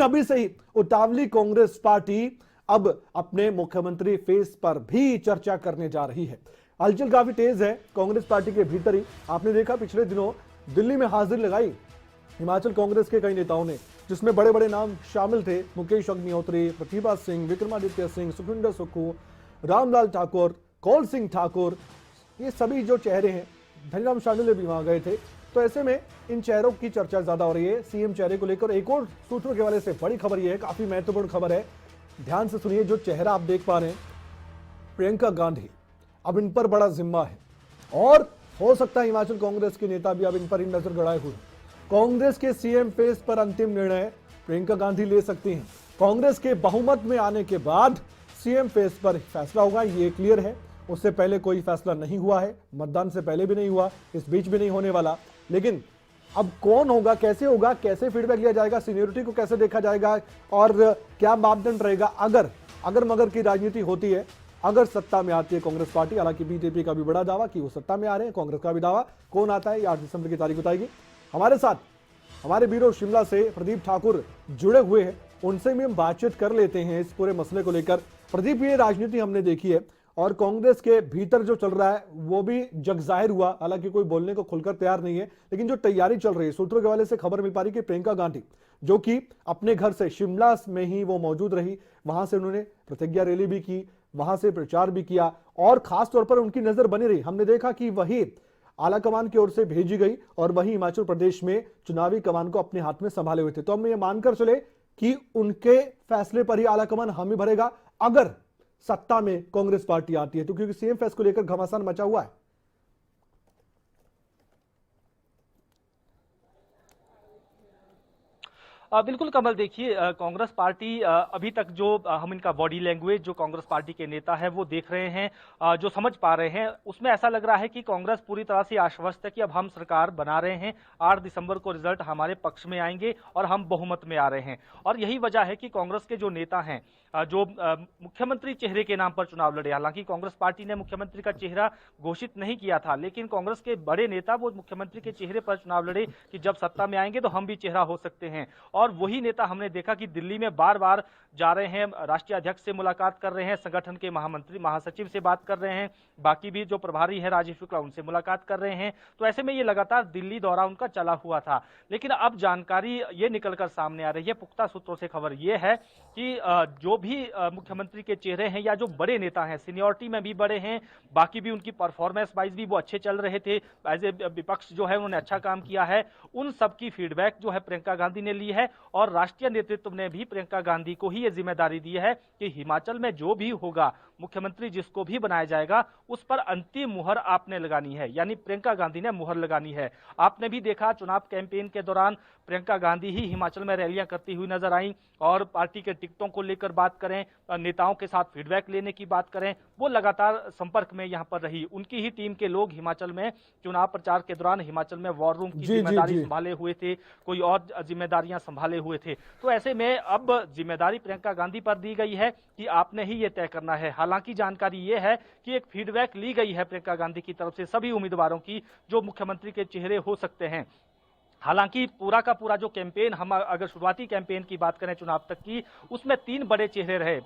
अभी से ही उतावली कांग्रेस पार्टी अब अपने मुख्यमंत्री फेस पर भी चर्चा करने जा रही है। हलचल काफी तेज है कांग्रेस पार्टी के भीतर ही। आपने देखा पिछले दिनों दिल्ली में हाजिरी लगाई हिमाचल कांग्रेस के कई नेताओं ने, जिसमें बड़े बड़े नाम शामिल थे। मुकेश अग्निहोत्री, प्रतिभा सिंह, विक्रमादित्य सिंह, सुखविंदर सुक्खू, रामलाल ठाकुर, कौल सिंह ठाकुर, ये सभी जो चेहरे हैं, धनीराम शांडिल्य भी वहां गए थे। तो ऐसे में इन चेहरों की चर्चा ज्यादा हो रही है सीएम चेहरे को लेकर। एक और सूत्रों के हवाले से बड़ी खबर यह है, काफी महत्वपूर्ण खबर है, ध्यान से सुनिए। जो चेहरा आप देख पा रहे हैं, प्रियंका गांधी, अब इन पर बड़ा जिम्मा है और हो सकता है हिमाचल कांग्रेस के नेता भी अब इन पर ही नजर गड़ाए हुए। कांग्रेस के सीएम फेस पर अंतिम निर्णय प्रियंका गांधी ले सकती हैं। कांग्रेस के बहुमत में आने के बाद सीएम फेस पर फैसला होगा, ये क्लियर है। उससे पहले कोई फैसला नहीं हुआ है, मतदान से पहले भी नहीं हुआ, इस बीच भी नहीं होने वाला। लेकिन अब कौन होगा, कैसे होगा, कैसे फीडबैक लिया जाएगा, सीनियरिटी को कैसे देखा जाएगा और क्या मापदंड रहेगा, अगर मगर की राजनीति होती है, अगर सत्ता में आती है कांग्रेस पार्टी। हालांकि बीजेपी का भी बड़ा दावा कि वो सत्ता में आ रहे हैं, कांग्रेस का भी दावा। कौन आता है ये 8 दिसंबर की तारीख बताएगी। हमारे साथ हमारे ब्यूरो शिमला से प्रदीप ठाकुर जुड़े हुए हैं, उनसे भी हम बातचीत कर लेते हैं इस पूरे मसले को लेकर। प्रदीप, ये राजनीति हमने देखी है और कांग्रेस के भीतर जो चल रहा है वो भी जग जाहिर हुआ। हालांकि कोई बोलने को खुलकर तैयार नहीं है, लेकिन जो तैयारी चल रही है, सूत्रों के हवाले से खबर मिल पा रही है कि प्रियंका गांधी, जो कि अपने घर से शिमला में ही वो मौजूद रही, वहां से उन्होंने प्रतिज्ञा रैली भी की, वहां से प्रचार भी किया और खास तौर पर उनकी नजर बनी रही। हमने देखा कि वही आलाकमान की ओर से भेजी गई और वही हिमाचल प्रदेश में चुनावी कमान को अपने हाथ में संभाले हुए थे। तो हम ये मानकर चले कि उनके फैसले पर ही आलाकमान हामी भरेगा अगर सत्ता में कांग्रेस पार्टी आती है, तो क्योंकि सीएम फेस को लेकर घमासान मचा हुआ है। बिल्कुल कमल, देखिए कांग्रेस पार्टी अभी तक जो हम इनका बॉडी लैंग्वेज जो कांग्रेस पार्टी के नेता है वो देख रहे हैं, जो समझ पा रहे हैं, उसमें ऐसा लग रहा है कि कांग्रेस पूरी तरह से आश्वस्त है कि अब हम सरकार बना रहे हैं, 8 दिसंबर को रिजल्ट हमारे पक्ष में आएंगे और हम बहुमत में आ रहे हैं। और यही वजह है कि कांग्रेस के जो नेता हैं जो मुख्यमंत्री चेहरे के नाम पर चुनाव लड़े। हालांकि कांग्रेस पार्टी ने मुख्यमंत्री का चेहरा घोषित नहीं किया था, लेकिन कांग्रेस के बड़े नेता वो मुख्यमंत्री के चेहरे पर चुनाव लड़े कि जब सत्ता में आएंगे तो हम भी चेहरा हो सकते हैं। और वही नेता हमने देखा कि दिल्ली में बार बार जा रहे हैं, राष्ट्रीय अध्यक्ष से मुलाकात कर रहे हैं, संगठन के महामंत्री महासचिव से बात कर रहे हैं, बाकी भी जो प्रभारी है राजीव शुक्ला उनसे मुलाकात कर रहे हैं। तो ऐसे में ये लगातार दिल्ली दौरा उनका चला हुआ था। लेकिन अब जानकारी ये निकलकर सामने आ रही है, पुख्ता सूत्रों से खबर ये है कि जो भी मुख्यमंत्री के चेहरे हैं या जो बड़े नेता हैं, सीनियरिटी में भी बड़े हैं, बाकी भी उनकी परफॉर्मेंस वाइज भी वो अच्छे चल रहे थे, एज ए विपक्ष जो है उन्होंने अच्छा काम किया है, उन सबकी फीडबैक जो है प्रियंका गांधी ने ली है। और राष्ट्रीय नेतृत्व ने भी प्रियंका गांधी को ही ये जिम्मेदारी दी है कि हिमाचल में जो भी होगा, मुख्यमंत्री जिसको भी बनाया जाएगा, उस पर अंतिम मुहर आपने लगानी है, यानी प्रियंका गांधी ने मुहर लगानी है। आपने भी देखा चुनाव कैंपेन के दौरान प्रियंका गांधी ही हिमाचल में रैलियां करती हुई नजर आई और पार्टी के टिकटों को लेकर बात करें, नेताओं के साथ फीडबैक लेने की बात करें, वो लगातार संपर्क में यहां पर रही। उनकी ही टीम के लोग हिमाचल में चुनाव प्रचार के दौरान हिमाचल में वॉर रूम की जिम्मेदारी संभाले हुए थे, कोई और जिम्मेदारियां संभाले हुए थे। तो ऐसे में अब जिम्मेदारी प्रियंका गांधी पर दी गई है कि आपने ही ये तय करना है। हालांकि जानकारी ये है कि एक फीडबैक ली गई है प्रियंका गांधी की तरफ से सभी उम्मीदवारों की जो मुख्यमंत्री के चेहरे हो सकते हैं। हालांकि पूरा का पूरा जो कैंपेन, हम अगर शुरुआती कैंपेन की बात करें चुनाव तक की, उसमें 3 बड़े चेहरे रहे,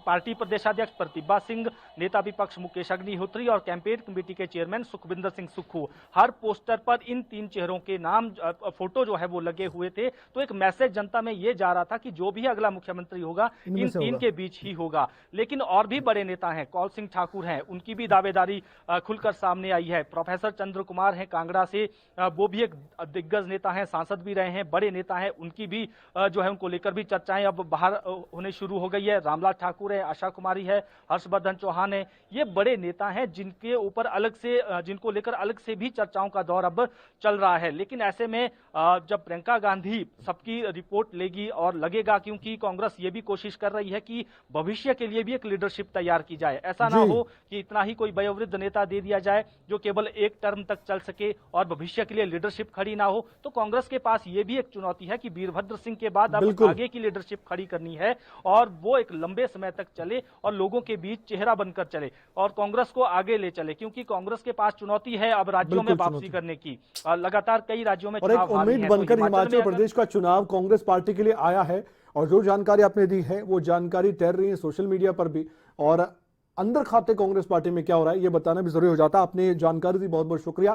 पार्टी प्रदेशाध्यक्ष प्रतिभा सिंह, नेता विपक्ष मुकेश अग्निहोत्री और कैंपेन कमेटी के चेयरमैन सुखविंदर सिंह सुक्खू। हर पोस्टर पर इन 3 चेहरों के नाम, फोटो जो है वो लगे हुए थे। तो एक मैसेज जनता में ये जा रहा था कि जो भी अगला मुख्यमंत्री होगा इन 3 के बीच ही होगा। लेकिन और भी बड़े नेता हैं, कौल सिंह ठाकुर हैं, उनकी भी दावेदारी खुलकर सामने आई है। प्रोफेसर चंद्र कुमार हैं कांगड़ा से, वो भी एक दिग्गज नेता हैं, सांसद भी रहे हैं, बड़े नेता हैं, उनकी भी जो है उनको लेकर भी चर्चाएं अब बाहर होने शुरू हो गई है। रामलाल ठाकुर है, आशा कुमारी है, हर्षवर्धन चौहान है, ये बड़े नेता हैं जिनके ऊपर अलग से, जिनको लेकर अलग से भी चर्चाओं का दौर अब चल रहा है। लेकिन ऐसे में जब प्रियंका गांधी सबकी रिपोर्ट लेगी और लगेगा, क्योंकि कांग्रेस ये भी कोशिश कर रही है कि भविष्य के लिए भी एक लीडरशिप तैयार की जाए, ऐसा ना हो कि इतना ही कोई वयोवृद्ध नेता दे दिया जाए जो केवल एक टर्म तक चल सके और भविष्य के लिए लीडरशिप खड़ी ना हो। तो कांग्रेस के पास ये भी एक चुनौती है कि वीरभद्र सिंह के बाद अब आगे की लीडरशिप खड़ी करनी है और वो एक लंबे समय समय तक चले और लोगों के बीच चेहरा बनकर चले और कांग्रेस को आगे ले चले, क्योंकि कांग्रेस के पास चुनौती है अब राज्यों में बिल्कुल वापसी चुनौती। करने की। लगातार कई राज्यों में और एक चुनाव हावी उम्मीद हैं, तो बनकर हिमाचल में हिमाचल अगर प्रदेश का चुनाव कांग्रेस पार्टी के लिए आया है। और जो जानकारी आपने दी है वो जानकारी तैर रही है सोशल मीडिया पर भी, और अंदर खाते कांग्रेस पार्टी में क्या हो रहा है ये बताना भी जरूरी हो जाता है। आपने ये जानकारी दी, बहुत बहुत शुक्रिया।